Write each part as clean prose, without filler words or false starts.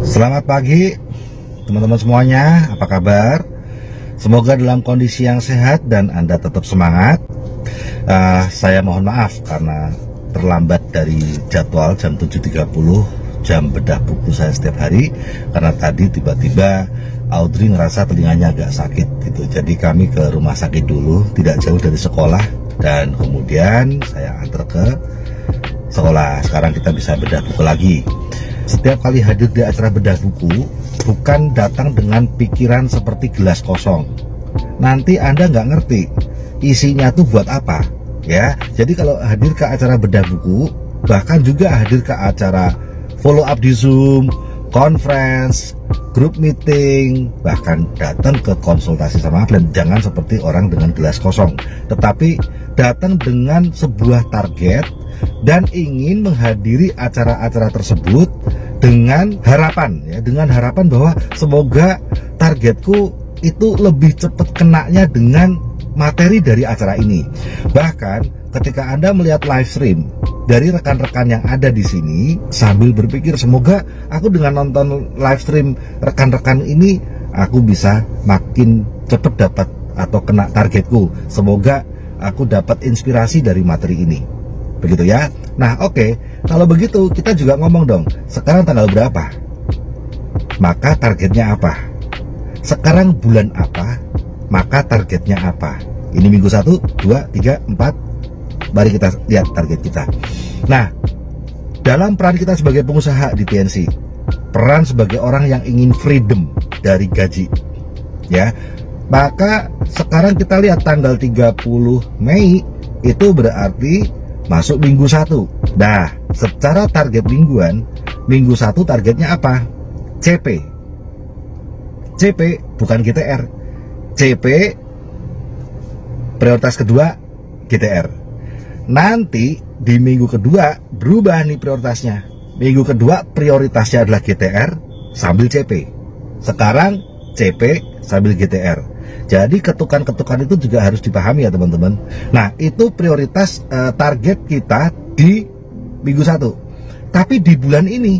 Selamat pagi teman-teman semuanya, apa kabar? Semoga dalam kondisi yang sehat dan Anda tetap semangat. Saya mohon maaf karena terlambat dari jadwal jam 7.30, jam bedah buku saya setiap hari. Karena tadi tiba-tiba Audrey ngerasa telinganya agak sakit gitu. Jadi kami ke rumah sakit dulu, tidak jauh dari sekolah. Dan kemudian saya antar ke sekolah. Sekarang kita bisa bedah buku lagi. Setiap kali hadir di acara bedah buku, bukan datang dengan pikiran seperti gelas kosong. Nanti Anda nggak ngerti isinya tuh buat apa, ya. Jadi kalau hadir ke acara bedah buku, bahkan juga hadir ke acara follow up di Zoom, conference, group meeting, bahkan datang ke konsultasi sama klien, jangan seperti orang dengan gelas kosong, tetapi datang dengan sebuah target dan ingin menghadiri acara-acara tersebut dengan harapan, ya, dengan harapan bahwa semoga targetku itu lebih cepat kenanya dengan materi dari acara ini. Bahkan ketika Anda melihat live stream dari rekan-rekan yang ada di sini, sambil berpikir semoga aku dengan nonton live stream rekan-rekan ini aku bisa makin cepat dapat atau kena targetku. Semoga aku dapat inspirasi dari materi ini. Begitu ya. Nah, oke. Kalau begitu kita juga ngomong dong. Sekarang tanggal berapa? Maka targetnya apa? Sekarang bulan apa? Maka targetnya apa? Ini minggu 1, 2, 3, 4. Mari kita lihat target kita. Nah, dalam peran kita sebagai pengusaha di TNC, peran sebagai orang yang ingin freedom dari gaji, ya. Maka sekarang kita lihat tanggal 30 Mei itu berarti masuk minggu 1. Nah, secara target mingguan, minggu 1 targetnya apa? CP. CP bukan GTR. CP prioritas kedua GTR. Nanti di minggu kedua berubah nih prioritasnya. Minggu kedua prioritasnya adalah GTR sambil CP. Sekarang CP sambil GTR. Jadi ketukan-ketukan itu juga harus dipahami ya teman-teman. Nah, itu prioritas target kita di minggu 1. Tapi di bulan ini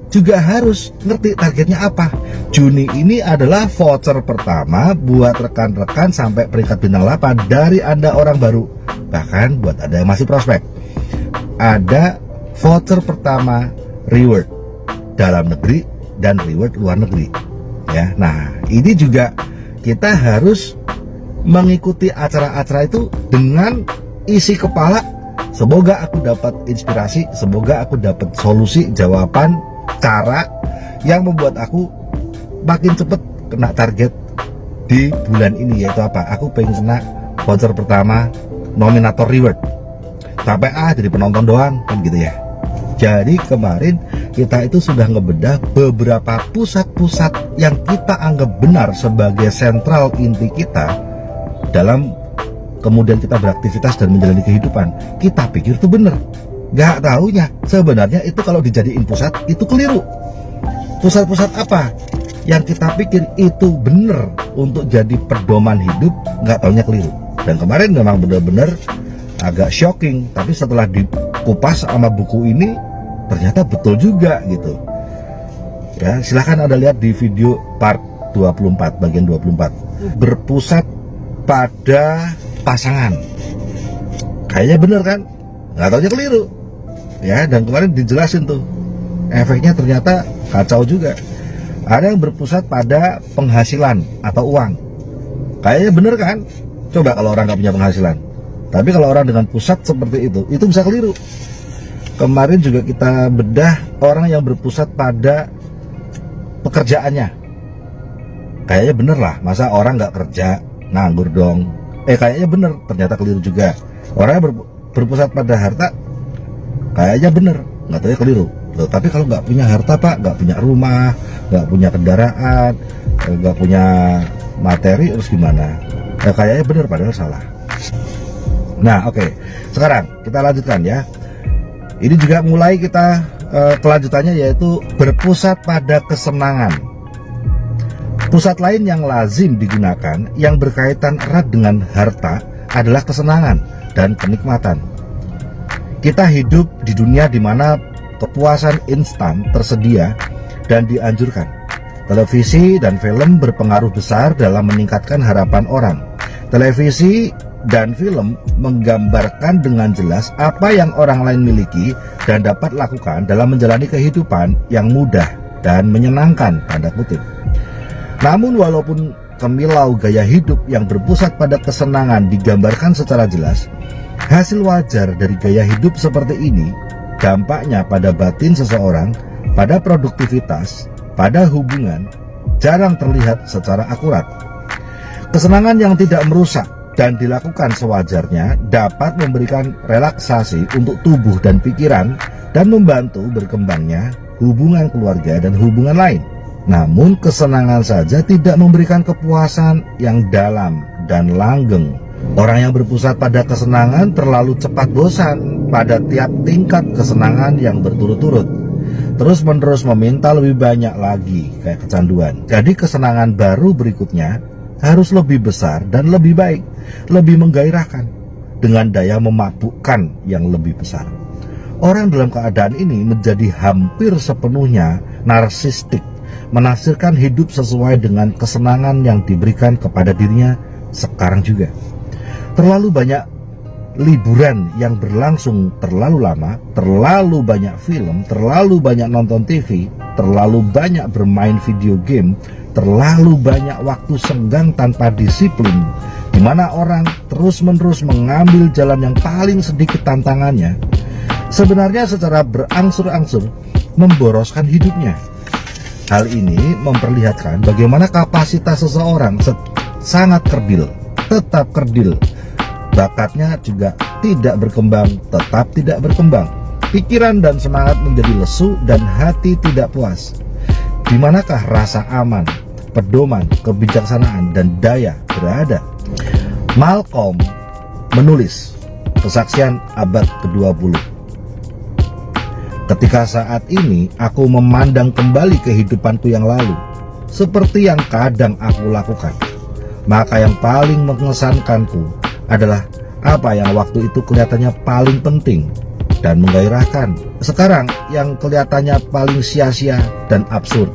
juga harus ngerti targetnya apa. Juni ini adalah voucher pertama buat rekan-rekan sampai peringkat bintang 8 dari Anda orang baru. Bahkan buat Anda yang masih prospek. Ada voucher pertama reward dalam negeri dan reward luar negeri. Ya, nah ini juga kita harus mengikuti acara-acara itu dengan isi kepala. Semoga aku dapat inspirasi, semoga aku dapat solusi, jawaban, cara yang membuat aku makin cepat kena target di bulan ini. Yaitu apa? Aku pengen kena voucher pertama nominator reward. Sampai jadi penonton doang, kan gitu ya. Jadi kemarin kita itu sudah ngebedah beberapa pusat-pusat yang kita anggap benar sebagai sentral inti kita dalam kemudian kita beraktivitas dan menjalani kehidupan. Kita pikir itu benar, nggak taunya sebenarnya itu kalau dijadiin pusat itu keliru. Pusat-pusat apa yang kita pikir itu benar untuk jadi pedoman hidup, nggak taunya keliru. Dan kemarin memang benar-benar agak shocking, tapi setelah dikupas sama buku ini ternyata betul juga gitu ya. Silahkan Anda lihat di video part 24, bagian 24. Berpusat pada pasangan, kayaknya bener kan, nggak taunya keliru ya. Dan kemarin dijelasin tuh efeknya ternyata kacau juga. Ada yang berpusat pada penghasilan atau uang, kayaknya bener kan. Coba kalau orang nggak punya penghasilan. Tapi kalau orang dengan pusat seperti itu bisa keliru. Kemarin juga kita bedah orang yang berpusat pada pekerjaannya. Kayaknya bener lah, masa orang nggak kerja, nganggur dong. Kayaknya bener, ternyata keliru juga. Orang yang berpusat pada harta, kayaknya bener, nggak tahu ya keliru. Loh, tapi kalau nggak punya harta pak, nggak punya rumah, nggak punya kendaraan, nggak punya materi, terus gimana? Kayaknya bener, padahal salah. Nah, oke. Sekarang kita lanjutkan ya. Ini juga mulai kita kelanjutannya yaitu berpusat pada kesenangan. Pusat lain yang lazim digunakan yang berkaitan erat dengan harta adalah kesenangan dan kenikmatan. Kita hidup di dunia di mana kepuasan instan tersedia dan dianjurkan. Televisi dan film berpengaruh besar dalam meningkatkan harapan orang. Televisi dan film menggambarkan dengan jelas apa yang orang lain miliki dan dapat lakukan dalam menjalani kehidupan yang mudah dan menyenangkan, tanda kutip. Namun walaupun kemilau gaya hidup yang berpusat pada kesenangan digambarkan secara jelas, hasil wajar dari gaya hidup seperti ini dampaknya pada batin seseorang, pada produktivitas, pada hubungan, jarang terlihat secara akurat. Kesenangan yang tidak merusak dan dilakukan sewajarnya dapat memberikan relaksasi untuk tubuh dan pikiran dan membantu berkembangnya hubungan keluarga dan hubungan lain. Namun kesenangan saja tidak memberikan kepuasan yang dalam dan langgeng. Orang yang berpusat pada kesenangan terlalu cepat bosan pada tiap tingkat kesenangan yang berturut-turut. Terus-menerus meminta lebih banyak lagi, kayak kecanduan. Jadi kesenangan baru berikutnya harus lebih besar dan lebih baik, lebih menggairahkan, dengan daya memabukkan yang lebih besar. Orang dalam keadaan ini menjadi hampir sepenuhnya narsistik, menafsirkan hidup sesuai dengan kesenangan yang diberikan kepada dirinya sekarang juga. Terlalu banyak liburan yang berlangsung terlalu lama, terlalu banyak film, terlalu banyak nonton TV, terlalu banyak bermain video game, terlalu banyak waktu senggang tanpa disiplin, di mana orang terus-menerus mengambil jalan yang paling sedikit tantangannya, sebenarnya secara berangsur-angsur memboroskan hidupnya. Hal ini memperlihatkan bagaimana kapasitas seseorang sangat kerdil, tetap kerdil. Bakatnya juga tidak berkembang, tetap tidak berkembang. Pikiran dan semangat menjadi lesu dan hati tidak puas. Di manakah rasa aman, pedoman, kebijaksanaan, dan daya berada? Malcolm menulis kesaksian abad ke-20. Ketika saat ini aku memandang kembali kehidupanku yang lalu, seperti yang kadang aku lakukan, maka yang paling mengesankanku adalah apa yang waktu itu kelihatannya paling penting dan menggairahkan, sekarang yang kelihatannya paling sia-sia dan absurd.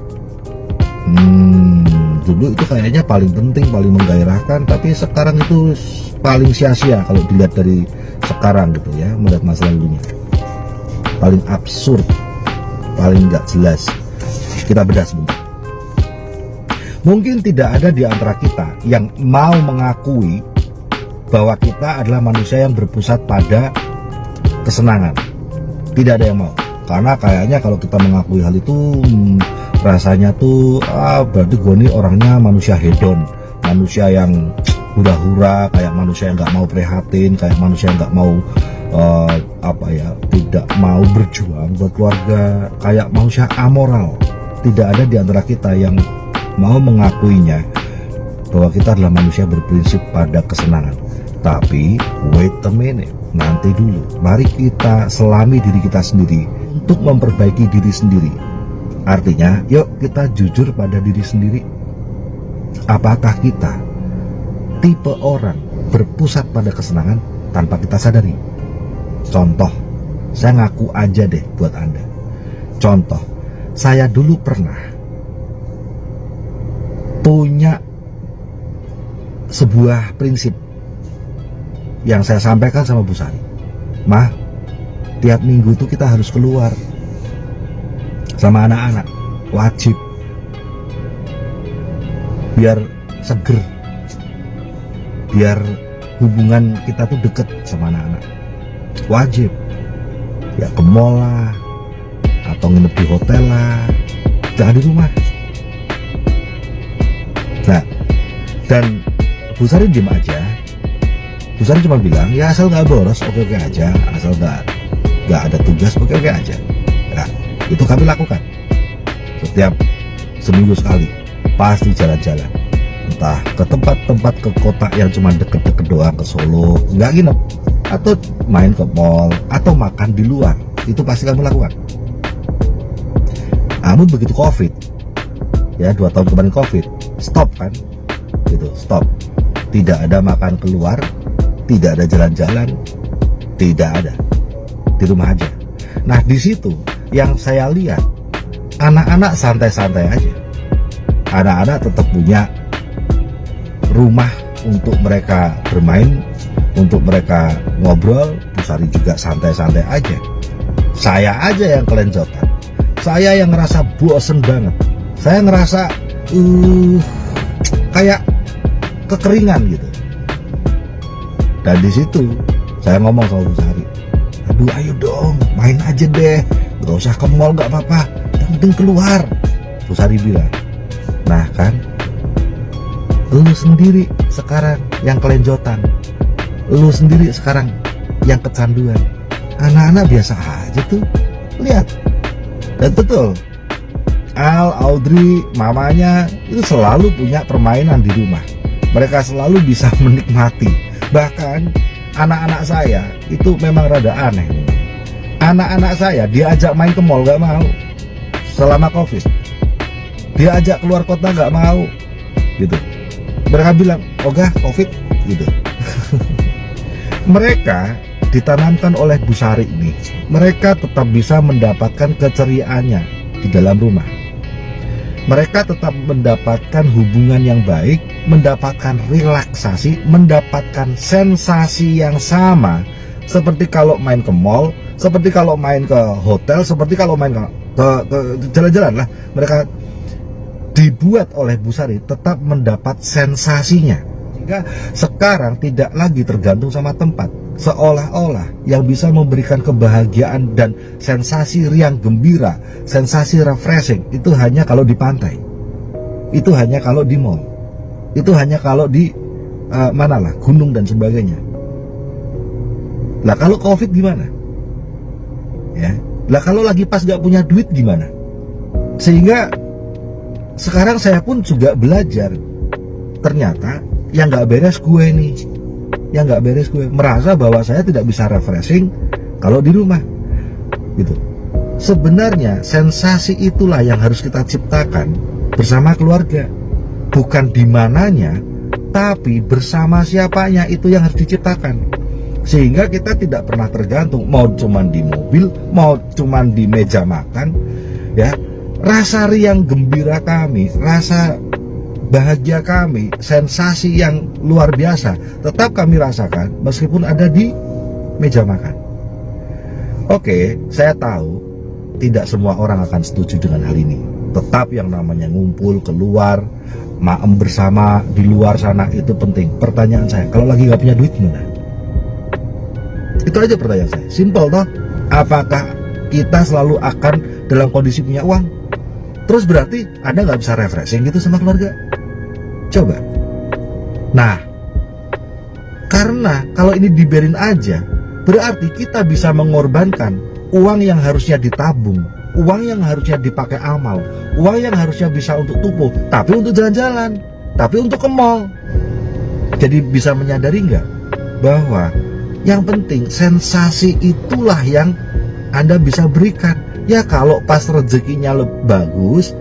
Dulu itu kayaknya paling penting, paling menggairahkan, tapi sekarang itu paling sia-sia kalau dilihat dari sekarang gitu ya, melihat masa lalunya. Paling absurd, paling gak jelas. Kita bedah sebentar. Mungkin tidak ada di antara kita yang mau mengakui bahwa kita adalah manusia yang berpusat pada kesenangan. Tidak ada yang mau, karena kayaknya kalau kita mengakui hal itu rasanya tuh berarti gue nih orangnya manusia hedon, manusia yang hura-hura, kayak manusia yang nggak mau prihatin, kayak manusia yang nggak mau tidak mau berjuang buat keluarga, kayak manusia amoral. Tidak ada di antara kita yang mau mengakuinya bahwa kita adalah manusia berprinsip pada kesenangan. Tapi wait a minute, nanti dulu, mari kita selami diri kita sendiri untuk memperbaiki diri sendiri. Artinya, yuk kita jujur pada diri sendiri. Apakah kita tipe orang berpusat pada kesenangan tanpa kita sadari? Contoh, saya ngaku aja deh buat Anda. Contoh, saya dulu pernah punya sebuah prinsip yang saya sampaikan sama Bu Sari. Mah, tiap minggu tuh kita harus keluar sama anak-anak, wajib, biar seger, biar hubungan kita tuh deket sama anak-anak. Wajib ya, ke mall lah, atau nginep di hotel lah, jangan di rumah. Nah, dan Bu Sari diem aja. Bu Sari cuma bilang, ya asal nggak boros, oke-oke aja. Asal nggak ada tugas, oke-oke aja. Nah, itu kami lakukan. Setiap seminggu sekali, pasti jalan-jalan. Entah ke tempat-tempat, ke kota yang cuma deket-deket doang, ke Solo, nggak nginep. Atau main ke mall, atau makan di luar. Itu pasti kami lakukan. Namun begitu COVID, ya 2 tahun kemarin COVID, stop kan? Gitu, stop. Tidak ada makan keluar, tidak ada jalan-jalan, tidak ada, di rumah aja. Nah, di situ yang saya lihat Anak-anak santai-santai aja. Anak-anak tetap punya rumah untuk mereka bermain, untuk mereka ngobrol. Busari juga santai-santai aja. Saya aja yang kelencotan. Saya yang ngerasa bosen banget. Saya ngerasa kayak kekeringan gitu. Dan di situ saya ngomong sama Busari, aduh ayo dong main aja deh, gak usah ke mall gak apa-apa, yang penting keluar. Busari bilang, nah kan lu sendiri sekarang yang kelenjotan, lu sendiri sekarang yang kecanduan. Anak-anak biasa aja tuh, lihat. Dan betul, Al, Audrey, mamanya itu selalu punya permainan di rumah. Mereka selalu bisa menikmati. Bahkan anak-anak saya itu memang rada aneh. Anak-anak saya diajak main ke mall gak mau selama COVID. Diajak keluar kota gak mau gitu. Mereka bilang, ogah COVID gitu. Mereka ditanamkan oleh Busari ini. Mereka tetap bisa mendapatkan keceriaannya di dalam rumah. Mereka tetap mendapatkan hubungan yang baik, mendapatkan relaksasi, mendapatkan sensasi yang sama seperti kalau main ke mall, seperti kalau main ke hotel, seperti kalau main ke jalan-jalan lah. Mereka dibuat oleh Busari tetap mendapat sensasinya, sehingga sekarang tidak lagi tergantung sama tempat. Seolah-olah yang bisa memberikan kebahagiaan dan sensasi riang gembira, sensasi refreshing itu hanya kalau di pantai, itu hanya kalau di mall, itu hanya kalau di gunung dan sebagainya. Lah kalau COVID gimana? Ya, lah kalau lagi pas gak punya duit gimana? Sehingga sekarang saya pun juga belajar, ternyata yang gak beres gue nih. Yang nggak beres gue merasa bahwa saya tidak bisa refreshing kalau di rumah gitu. Sebenarnya sensasi itulah yang harus kita ciptakan bersama keluarga, bukan di mananya tapi bersama siapanya, itu yang harus diciptakan. Sehingga kita tidak pernah tergantung mau cuman di mobil, mau cuman di meja makan ya. Rasa riang gembira kami, rasa bahagia kami, sensasi yang luar biasa tetap kami rasakan meskipun ada di meja makan. Oke, saya tahu tidak semua orang akan setuju dengan hal ini. Tetap yang namanya ngumpul keluar, maem bersama di luar sana itu penting. Pertanyaan saya, kalau lagi nggak punya duit gimana? Itu aja pertanyaan saya, simple toh. Apakah kita selalu akan dalam kondisi punya uang? Terus berarti Anda nggak bisa refreshing gitu sama keluarga? Coba. Nah, karena kalau ini dibiarin aja, berarti kita bisa mengorbankan uang yang harusnya ditabung, uang yang harusnya dipakai amal, uang yang harusnya bisa untuk tubuh, tapi untuk jalan-jalan, tapi untuk ke mall. Jadi bisa menyadari nggak bahwa yang penting sensasi itulah yang Anda bisa berikan. Ya kalau pas rezekinya bagus,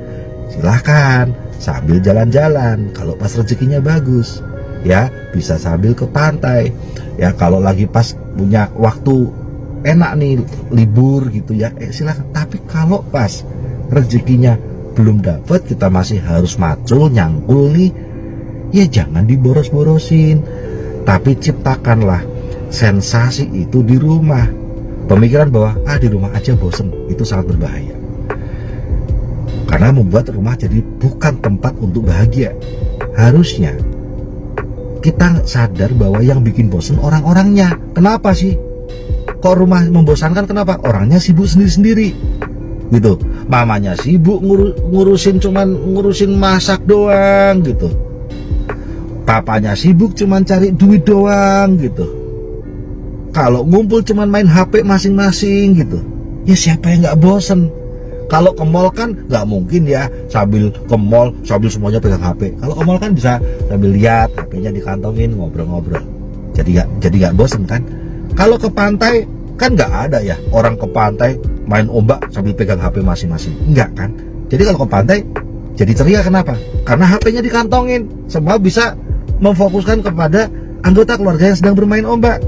silahkan sambil jalan-jalan. Kalau pas rezekinya bagus, ya bisa sambil ke pantai. Ya kalau lagi pas punya waktu enak nih libur gitu ya, silakan. Tapi kalau pas rezekinya belum dapat, kita masih harus macul nyangkul nih, ya jangan diboros-borosin. Tapi ciptakanlah sensasi itu di rumah. Pemikiran bahwa di rumah aja bosen, itu sangat berbahaya. Karena membuat rumah jadi bukan tempat untuk bahagia. Harusnya kita sadar bahwa yang bikin bosen orang-orangnya. Kenapa sih kok rumah membosankan? Kenapa? Orangnya sibuk sendiri-sendiri gitu. Mamanya sibuk ngurusin masak doang gitu. Papanya sibuk cuman cari duit doang gitu. Kalau ngumpul cuman main HP masing-masing gitu. Ya siapa yang gak bosen? Kalau ke mall kan nggak mungkin ya sambil ke mall sambil semuanya pegang HP. Kalau ke mall kan bisa sambil lihat, HP-nya dikantongin, ngobrol-ngobrol. Jadi nggak bosen kan? Kalau ke pantai kan nggak ada ya orang ke pantai main ombak sambil pegang HP masing-masing. Enggak kan? Jadi kalau ke pantai jadi ceria, kenapa? Karena HP-nya dikantongin. Semua bisa memfokuskan kepada anggota keluarga yang sedang bermain ombak.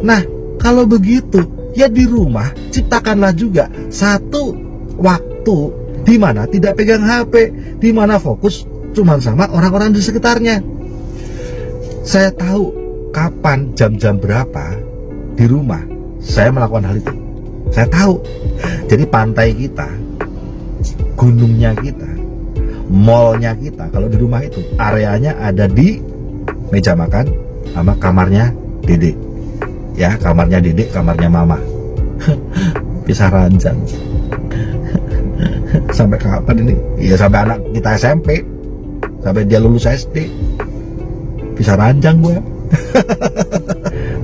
Nah, kalau begitu ya di rumah ciptakanlah juga satu waktu di mana tidak pegang HP, di mana fokus cuma sama orang-orang di sekitarnya. Saya tahu kapan, jam-jam berapa di rumah saya melakukan hal itu. Saya tahu. Jadi pantai kita, gunungnya kita, mallnya kita, kalau di rumah itu areanya ada di meja makan sama kamarnya Dedek. Ya, kamarnya Dedek, kamarnya Mama. Bisa ranjang. Sampai kapan ini? Ya sampai anak kita SMP, sampai dia lulus SD. Bisa ranjang gue.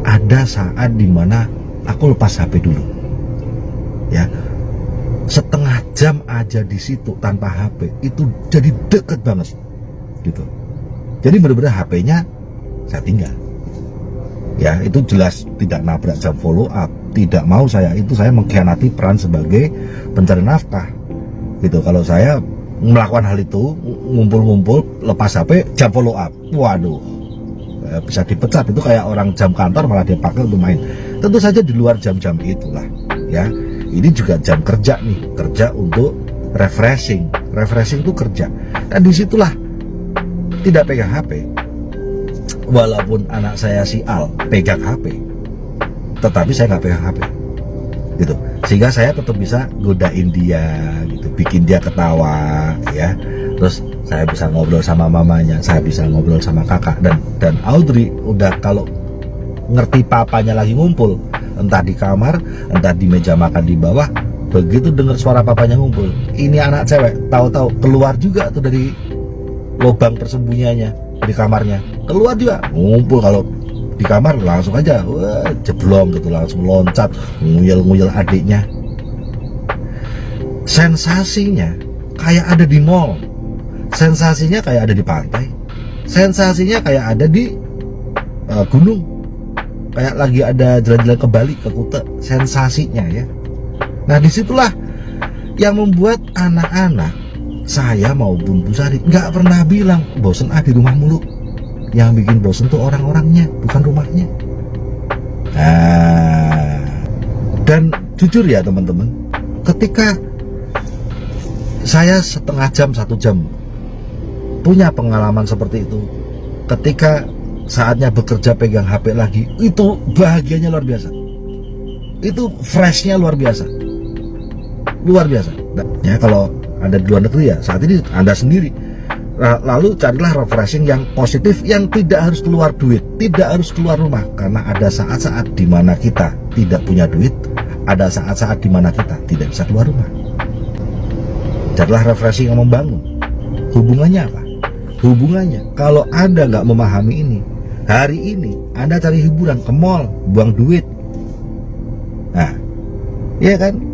Ada saat dimana aku lepas HP dulu. Ya, setengah jam aja di situ tanpa HP itu jadi deket banget gitu. Jadi benar-benar HP-nya saya tinggal. Ya, itu jelas tidak nabrak jam follow up. Tidak mau saya mengkhianati peran sebagai pencari nafkah gitu. Kalau saya melakukan hal itu, ngumpul-ngumpul lepas HP, jam follow up, waduh, bisa dipecat. Itu kayak orang jam kantor malah dia pakai untuk main. Tentu saja di luar jam-jam itulah ya. Ini juga jam kerja nih, kerja untuk refreshing itu kerja. Dan disitulah tidak pegang HP. Walaupun anak saya si Al pegang HP, tetapi saya nggak pegang HP gitu. Sehingga saya tetap bisa godain dia gitu, bikin dia ketawa ya. Terus saya bisa ngobrol sama mamanya, saya bisa ngobrol sama kakak. Dan Audrey udah kalau ngerti papanya lagi ngumpul, entah di kamar, entah di meja makan di bawah, begitu dengar suara papanya ngumpul, ini anak cewek tahu-tahu keluar juga tuh dari lubang persembunyiannya di kamarnya, keluar juga ngumpul. Kalau di kamar langsung aja jeblong gitu, langsung loncat nguyel-nguyel adiknya. Sensasinya kayak ada di mall, sensasinya kayak ada di pantai, sensasinya kayak ada di gunung, kayak lagi ada jalan-jalan ke Bali, ke Kuta, sensasinya ya. Nah disitulah yang membuat anak-anak saya maupun Bu Sari nggak pernah bilang bosen di rumah mulu. Yang bikin bosen tuh orang-orangnya, bukan rumahnya. Nah, dan jujur ya teman-teman, ketika saya setengah jam, 1 jam punya pengalaman seperti itu, ketika saatnya bekerja pegang HP lagi, itu bahagianya luar biasa, itu freshnya luar biasa, luar biasa. Ya kalau Anda di luar negeri ya saat ini Anda sendiri, lalu carilah refreshing yang positif, yang tidak harus keluar duit, tidak harus keluar rumah. Karena ada saat-saat dimana kita tidak punya duit, ada saat-saat dimana kita tidak bisa keluar rumah. Carilah refreshing yang membangun. Hubungannya apa? Hubungannya kalau Anda nggak memahami ini, hari ini Anda cari hiburan ke mall, buang duit. Nah, iya kan?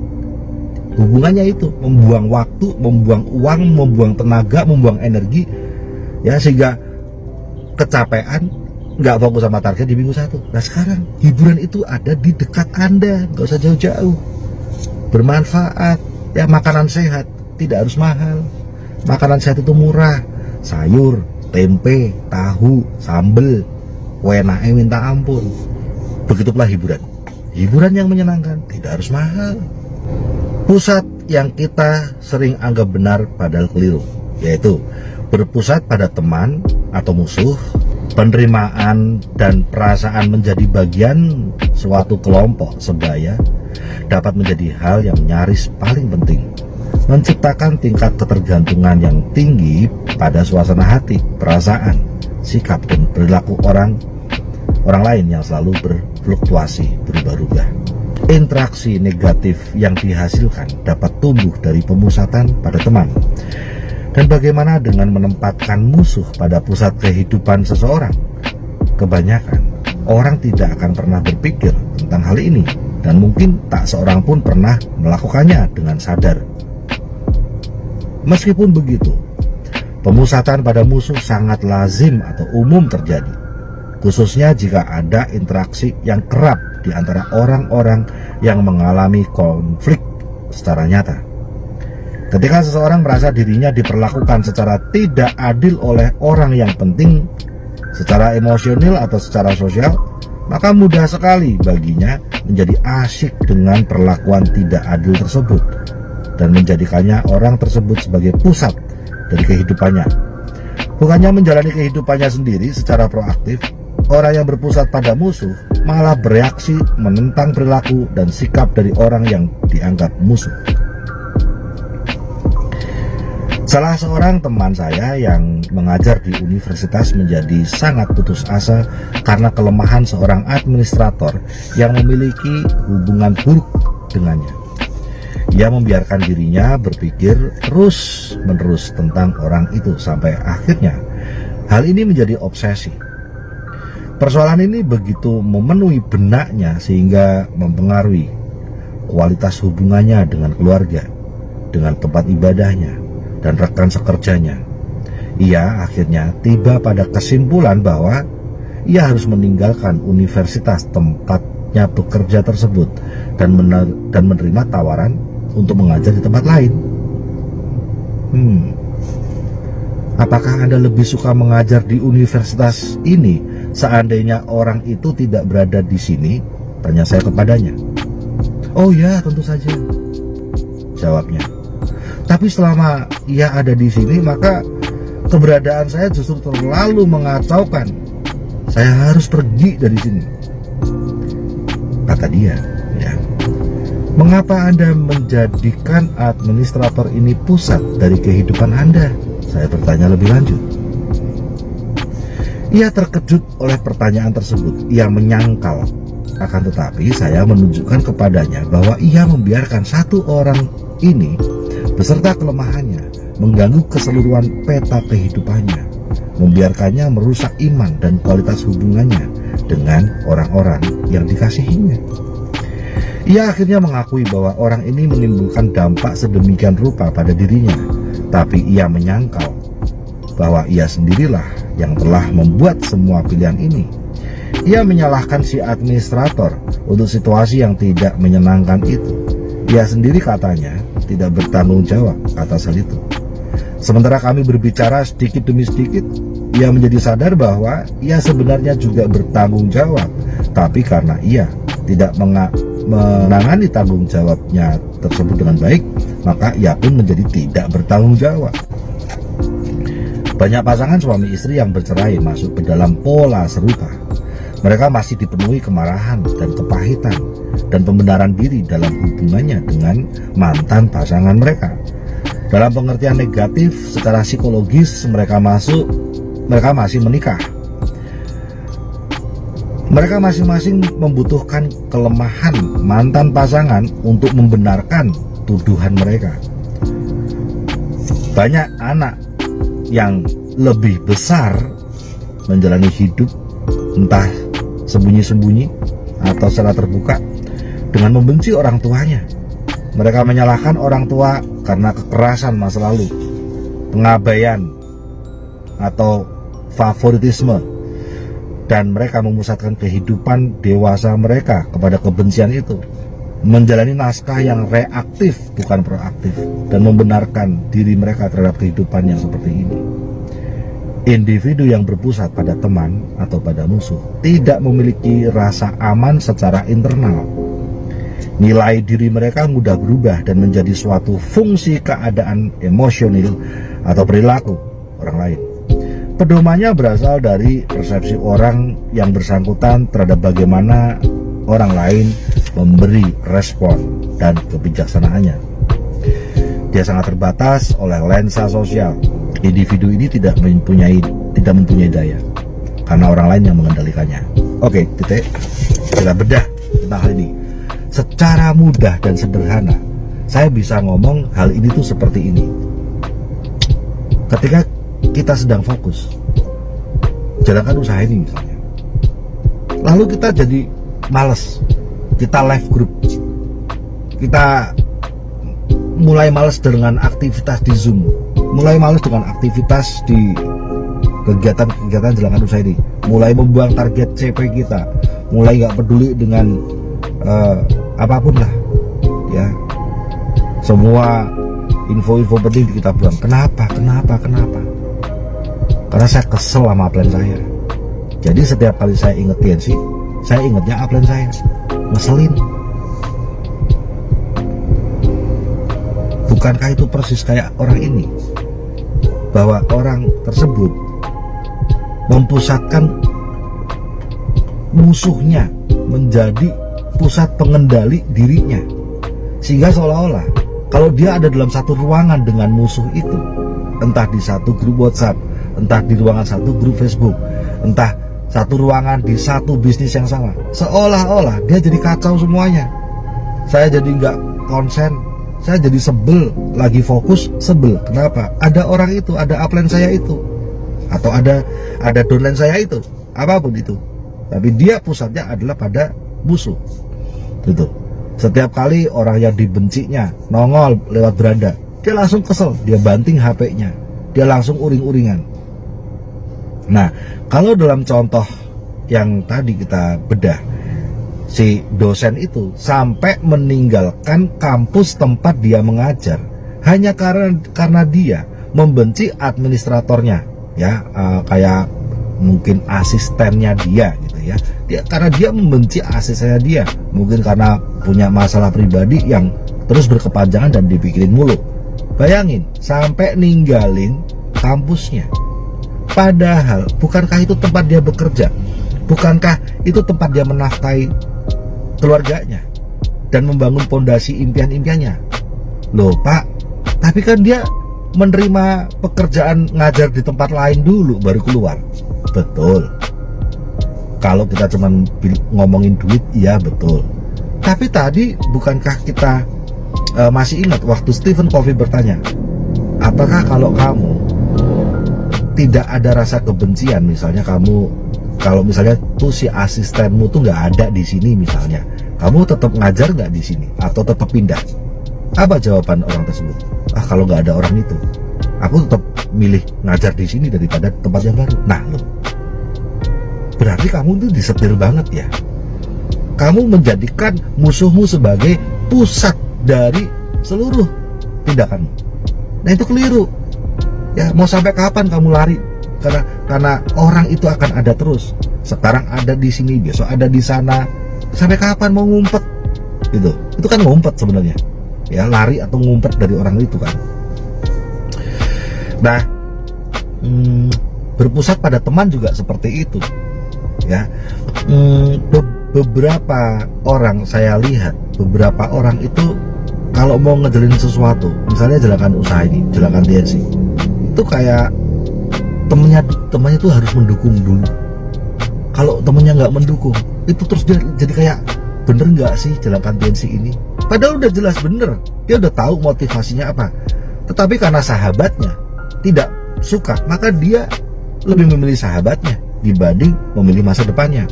Hubungannya itu membuang waktu, membuang uang, membuang tenaga, membuang energi ya, sehingga kecapean, nggak fokus sama target di minggu 1. Nah sekarang hiburan itu ada di dekat Anda, nggak usah jauh-jauh, bermanfaat ya. Makanan sehat tidak harus mahal, makanan sehat itu murah, sayur, tempe, tahu, sambel, wenake minta ampun. Begituplah hiburan, hiburan yang menyenangkan tidak harus mahal. Pusat yang kita sering anggap benar padahal keliru, yaitu berpusat pada teman atau musuh, penerimaan dan perasaan menjadi bagian suatu kelompok sebaya dapat menjadi hal yang nyaris paling penting, menciptakan tingkat ketergantungan yang tinggi pada suasana hati, perasaan, sikap dan perilaku orang lain yang selalu berfluktuasi, berubah-ubah. Interaksi negatif yang dihasilkan dapat tumbuh dari pemusatan pada teman. Dan bagaimana dengan menempatkan musuh pada pusat kehidupan seseorang? Kebanyakan orang tidak akan pernah berpikir tentang hal ini, dan mungkin tak seorang pun pernah melakukannya dengan sadar. Meskipun begitu, pemusatan pada musuh sangat lazim atau umum terjadi, khususnya jika ada interaksi yang kerap di antara orang-orang yang mengalami konflik secara nyata. Ketika seseorang merasa dirinya diperlakukan secara tidak adil oleh orang yang penting secara emosional atau secara sosial, maka mudah sekali baginya menjadi asyik dengan perlakuan tidak adil tersebut. dan menjadikannya orang tersebut sebagai pusat dari kehidupannya. Bukannya menjalani kehidupannya sendiri secara proaktif, orang yang berpusat pada musuh malah bereaksi menentang perilaku dan sikap dari orang yang dianggap musuh. Salah seorang teman saya yang mengajar di universitas menjadi sangat putus asa karena kelemahan seorang administrator yang memiliki hubungan buruk dengannya. Ia membiarkan dirinya berpikir terus-menerus tentang orang itu sampai akhirnya hal ini menjadi obsesi. Persoalan ini begitu memenuhi benaknya sehingga mempengaruhi kualitas hubungannya dengan keluarga, dengan tempat ibadahnya, dan rekan sekerjanya. Ia akhirnya tiba pada kesimpulan bahwa ia harus meninggalkan universitas tempatnya bekerja tersebut dan menerima tawaran untuk mengajar di tempat lain. Apakah Anda lebih suka mengajar di universitas ini seandainya orang itu tidak berada di sini? Tanya saya kepadanya. Oh ya, tentu saja, jawabnya. Tapi selama ia ada di sini, maka keberadaan saya justru terlalu mengacaukan. Saya harus pergi dari sini, kata dia. Ya. Mengapa Anda menjadikan administrator ini pusat dari kehidupan Anda? Saya bertanya lebih lanjut. Ia terkejut oleh pertanyaan tersebut. Ia menyangkal. Akan tetapi saya menunjukkan kepadanya bahwa ia membiarkan satu orang ini beserta kelemahannya mengganggu keseluruhan peta kehidupannya, membiarkannya merusak iman dan kualitas hubungannya dengan orang-orang yang dikasihinya. Ia akhirnya mengakui bahwa orang ini menimbulkan dampak sedemikian rupa pada dirinya, tapi ia menyangkal bahwa ia sendirilah yang telah membuat semua pilihan ini. Ia menyalahkan si administrator untuk situasi yang tidak menyenangkan itu. Ia sendiri katanya tidak bertanggung jawab atas hal itu. Sementara kami berbicara sedikit demi sedikit, ia menjadi sadar bahwa ia sebenarnya juga bertanggung jawab, tapi karena ia tidak menangani tanggung jawabnya tersebut dengan baik, maka ia pun menjadi tidak bertanggung jawab. Banyak pasangan suami istri yang bercerai masuk ke dalam pola serupa. Mereka masih dipenuhi kemarahan dan kepahitan dan pembenaran diri dalam hubungannya dengan mantan pasangan mereka. Dalam pengertian negatif, secara psikologis mereka masih menikah. Mereka masing-masing membutuhkan kelemahan mantan pasangan untuk membenarkan tuduhan mereka. Banyak anak yang lebih besar menjalani hidup entah sembunyi-sembunyi atau secara terbuka dengan membenci orang tuanya. Mereka menyalahkan orang tua karena kekerasan masa lalu, pengabaian, atau favoritisme, dan mereka memusatkan kehidupan dewasa mereka kepada kebencian itu, menjalani naskah yang reaktif bukan proaktif, dan membenarkan diri mereka terhadap kehidupan yang seperti ini. Individu yang berpusat pada teman atau pada musuh tidak memiliki rasa aman secara internal. Nilai diri mereka mudah berubah dan menjadi suatu fungsi keadaan emosional atau perilaku orang lain. Pedomannya berasal dari persepsi orang yang bersangkutan terhadap bagaimana orang lain memberi respon dan kebijaksanaannya. Dia sangat terbatas oleh lensa sosial. Individu ini tidak mempunyai daya karena orang lain yang mengendalikannya. Oke, titik. Kita bedah tentang hal ini secara mudah dan sederhana. Saya bisa ngomong hal ini tuh seperti ini. Ketika kita sedang fokus jalankan usaha ini misalnya, lalu kita jadi males, kita live group, kita mulai males dengan aktivitas di Zoom, mulai males dengan aktivitas di kegiatan-kegiatan jalankan usaha ini, mulai membuang target CP kita, mulai gak peduli dengan apapun lah ya, semua info-info penting kita buang. Kenapa? Karena saya kesel sama plan saya. Jadi setiap kali saya inget TNC, saya ingetnya upline saya, ngeselin. Bukankah itu persis kayak orang ini? Bahwa orang tersebut mempusatkan musuhnya menjadi pusat pengendali dirinya, sehingga seolah-olah kalau dia ada dalam satu ruangan dengan musuh itu, entah di satu grup WhatsApp, entah di ruangan satu grup Facebook, entah satu ruangan di satu bisnis yang sama, seolah-olah dia jadi kacau semuanya. Saya jadi nggak konsen, saya jadi sebel, lagi fokus sebel. Kenapa? Ada orang itu, ada upline saya itu, atau ada downline saya itu, apapun itu. Tapi dia pusatnya adalah pada musuh. Gitu. Setiap kali orang yang dibencinya nongol lewat beranda, dia langsung kesel, dia banting HP-nya, dia langsung uring-uringan. Nah, kalau dalam contoh yang tadi kita bedah, si dosen itu sampai meninggalkan kampus tempat dia mengajar hanya karena dia membenci administratornya, ya, kayak mungkin asistennya dia gitu ya. Karena dia membenci asistennya dia, mungkin karena punya masalah pribadi yang terus berkepanjangan dan dipikirin mulu. Bayangin, sampai ninggalin kampusnya. Padahal, bukankah itu tempat dia bekerja? Bukankah itu tempat dia menafkahi keluarganya dan membangun pondasi impian-impiannya? Loh Pak, tapi kan dia menerima pekerjaan ngajar di tempat lain dulu baru keluar. Betul. Kalau kita cuma ngomongin duit, iya betul. Tapi tadi bukankah kita masih ingat waktu Stephen Covey bertanya, apakah kalau kamu tidak ada rasa kebencian, misalnya kamu, kalau misalnya tuh si asistenmu tuh nggak ada di sini misalnya, kamu tetap ngajar nggak di sini atau tetap pindah? Apa jawaban orang tersebut? Kalau nggak ada orang itu, aku tetap milih ngajar di sini daripada tempat yang baru. Nah loh, berarti kamu tuh disetir banget ya. Kamu menjadikan musuhmu sebagai pusat dari seluruh tindakanmu. Nah itu keliru. Ya, mau sampai kapan kamu lari? Karena orang itu akan ada terus. Sekarang ada di sini, besok ada di sana. Sampai kapan mau ngumpet? Gitu. Itu kan ngumpet sebenarnya. Ya, lari atau ngumpet dari orang itu kan. Nah, berpusat pada teman juga seperti itu. Ya, beberapa orang saya lihat, beberapa orang itu kalau mau ngejalin sesuatu, misalnya jalankan usaha ini, jalankan TNC, itu kayak temannya tuh harus mendukung dulu. Kalau temennya nggak mendukung, itu terus dia jadi kayak, bener nggak sih jalankan TNC ini? Padahal udah jelas bener, dia udah tahu motivasinya apa. Tetapi karena sahabatnya tidak suka, maka dia lebih memilih sahabatnya dibanding memilih masa depannya.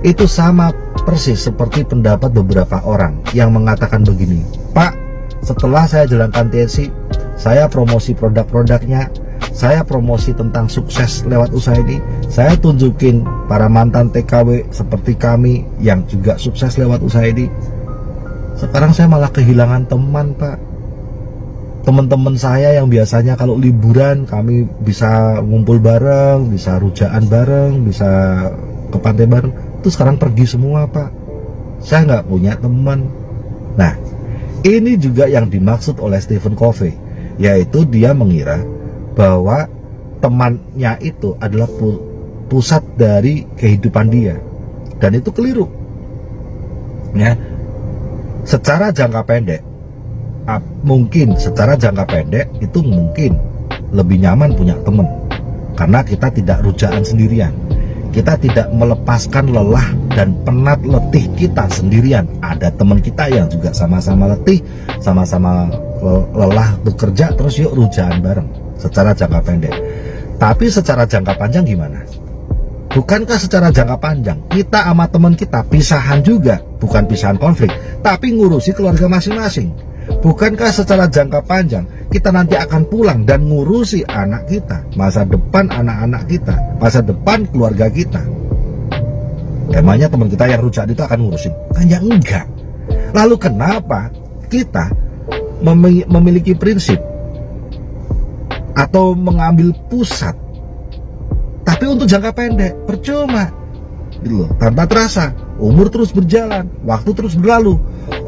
Itu sama persis seperti pendapat beberapa orang yang mengatakan begini, Pak, setelah saya jalankan TNC, saya promosi produk-produknya, saya promosi tentang sukses lewat usaha ini, saya tunjukin para mantan TKW seperti kami yang juga sukses lewat usaha ini. Sekarang saya malah kehilangan teman, Pak. Teman-teman saya yang biasanya kalau liburan kami bisa ngumpul bareng, bisa rujaan bareng, bisa ke pantai bareng, itu sekarang pergi semua, Pak. Saya nggak punya teman. Nah, ini juga yang dimaksud oleh Stephen Covey, yaitu dia mengira bahwa temannya itu adalah pusat dari kehidupan dia, dan itu keliru. Ya, secara jangka pendek, mungkin secara jangka pendek itu mungkin lebih nyaman punya teman, karena kita tidak rujaan sendirian, kita tidak melepaskan lelah dan penat letih kita sendirian. Ada teman kita yang juga sama-sama letih, sama-sama lelah bekerja, terus yuk rujaan bareng. Secara jangka pendek. Tapi secara jangka panjang gimana? Bukankah secara jangka panjang kita sama teman kita pisahan juga, bukan pisahan konflik, tapi ngurusi keluarga masing-masing? Bukankah secara jangka panjang kita nanti akan pulang dan ngurusi anak kita, masa depan anak-anak kita, masa depan keluarga kita? Emangnya teman kita yang rujak itu akan ngurusin? Kan ya enggak. Lalu kenapa kita memiliki prinsip atau mengambil pusat tapi untuk jangka pendek? Percuma gitu loh, tanpa terasa umur terus berjalan, waktu terus berlalu,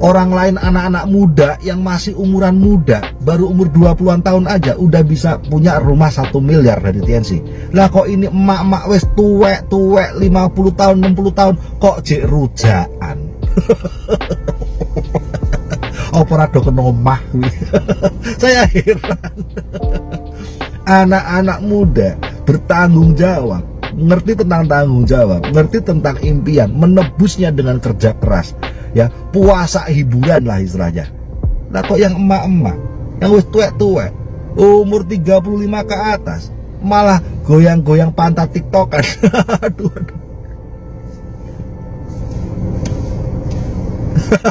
Orang lain anak-anak muda yang masih umuran muda, baru umur 20-an tahun aja udah bisa punya rumah 1 miliar dari TNC. Lah kok ini emak-emak wis tuwek 50 tahun 60 tahun kok jek rujaan. Apa rada kena omah kuwi. Saya heran. Anak-anak muda bertanggung jawab, ngerti tentang tanggung jawab, ngerti tentang impian, menebusnya dengan kerja keras. Ya, puasa hiburan lah istilahnya. Nah kok yang emak-emak, yang wis tuwek-tuwek, umur 35 ke atas, malah goyang-goyang pantat tiktokan. Aduh, aduh.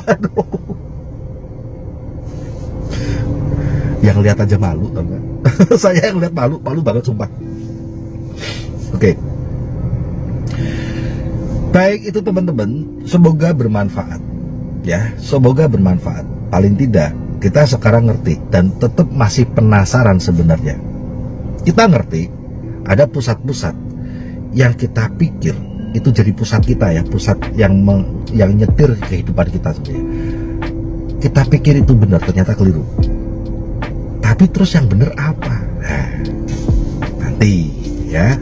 Aduh. Yang lihat aja malu, tau gak? Saya yang lihat malu banget sumpah. Oke. Baik itu teman-teman, semoga bermanfaat. Ya, semoga bermanfaat. Paling tidak kita sekarang ngerti dan tetap masih penasaran sebenarnya. Kita ngerti ada pusat-pusat yang kita pikir itu jadi pusat kita ya, pusat yang nyetir kehidupan kita sebenarnya. Kita pikir itu benar, ternyata keliru. Tapi terus yang benar apa? Nah, nanti ya.